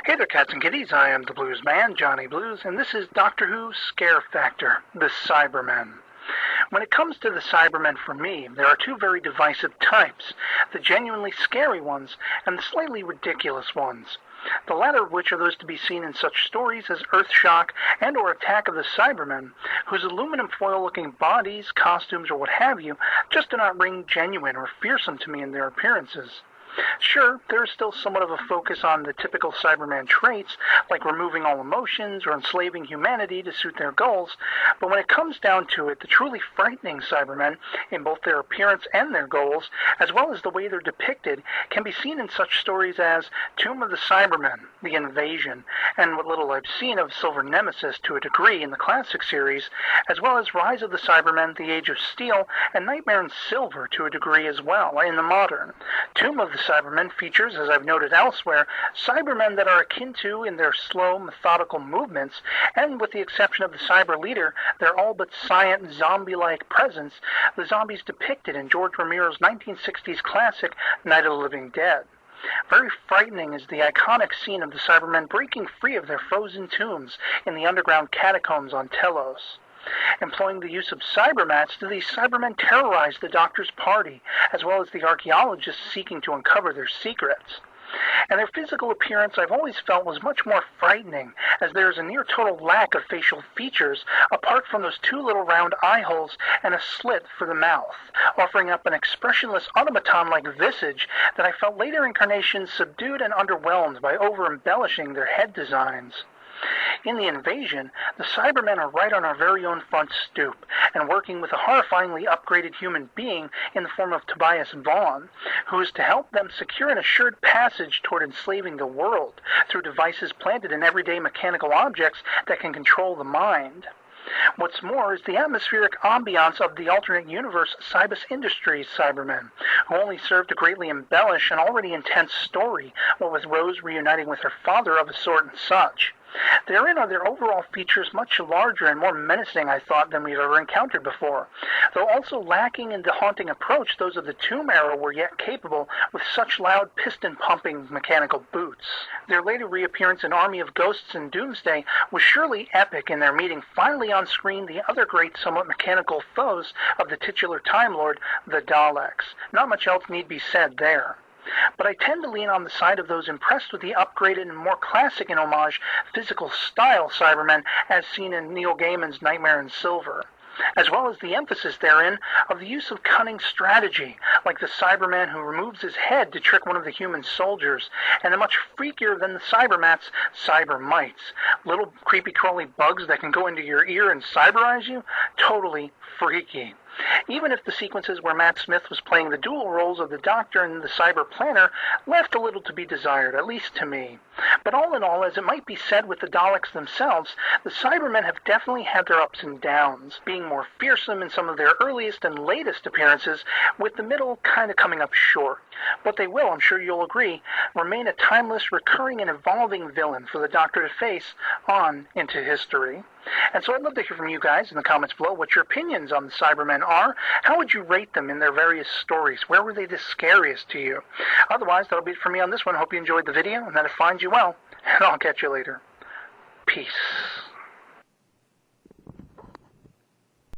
Hey there, cats and kitties. I am the Blues Man, Johnny Blues, and this is Doctor Who Scare Factor, the Cybermen. When it comes to the Cybermen for me, there are two very divisive types, the genuinely scary ones and the slightly ridiculous ones. The latter of which are those to be seen in such stories as Earthshock and or Attack of the Cybermen, whose aluminum foil-looking bodies, costumes, or what have you just do not ring genuine or fearsome to me in their appearances. Sure, there is still somewhat of a focus on the typical Cyberman traits, like removing all emotions or enslaving humanity to suit their goals, but when it comes down to it, the truly frightening Cybermen, in both their appearance and their goals, as well as the way they're depicted, can be seen in such stories as Tomb of the Cybermen, The Invasion, and what little I've seen of Silver Nemesis to a degree in the classic series, as well as Rise of the Cybermen, The Age of Steel, and Nightmare in Silver to a degree as well in the modern. Tomb of the Cybermen features, as I've noted elsewhere, Cybermen that are akin to in their slow, methodical movements, and with the exception of the Cyber leader, their all but silent, zombie-like presence, the zombies depicted in George Romero's 1960s classic Night of the Living Dead. Very frightening is the iconic scene of the Cybermen breaking free of their frozen tombs in the underground catacombs on Telos. Employing the use of cybermats, these Cybermen terrorize the Doctor's party, as well as the archaeologists seeking to uncover their secrets. And their physical appearance I've always felt was much more frightening, as there is a near-total lack of facial features, apart from those two little round eye holes and a slit for the mouth, offering up an expressionless automaton-like visage that I felt later incarnations subdued and underwhelmed by over-embellishing their head designs. In The Invasion, the Cybermen are right on our very own front stoop, and working with a horrifyingly upgraded human being in the form of Tobias Vaughn, who is to help them secure an assured passage toward enslaving the world through devices planted in everyday mechanical objects that can control the mind. What's more is the atmospheric ambiance of the alternate universe Cybus Industries Cybermen, who only serve to greatly embellish an already intense story, what with Rose reuniting with her father of a sort and such. Therein are their overall features much larger and more menacing, I thought, than we've ever encountered before, though also lacking in the haunting approach those of the Tomb era were yet capable with such loud piston-pumping mechanical boots. Their later reappearance in Army of Ghosts and Doomsday was surely epic in their meeting finally on screen the other great somewhat mechanical foes of the titular Time Lord, the Daleks. Not much else need be said there. But I tend to lean on the side of those impressed with the upgraded and more classic in homage physical style Cybermen as seen in Neil Gaiman's Nightmare in Silver, as well as the emphasis therein of the use of cunning strategy, like the Cyberman who removes his head to trick one of the human soldiers, and the much freakier than the Cybermats, Cybermites, little creepy crawly bugs that can go into your ear and cyberize you. Totally freaky. Even if the sequences where Matt Smith was playing the dual roles of the Doctor and the Cyber Planner left a little to be desired, at least to me. But all in all, as it might be said with the Daleks themselves, the Cybermen have definitely had their ups and downs, being more fearsome in some of their earliest and latest appearances, with the middle kind of coming up short. But they will, I'm sure you'll agree, remain a timeless, recurring, and evolving villain for the Doctor to face on into history. And so I'd love to hear from you guys in the comments below what your opinions on the Cybermen are. How would you rate them in their various stories? Where were they the scariest to you? Otherwise, that'll be it for me on this one. Hope you enjoyed the video and that it finds you well. And I'll catch you later. Peace.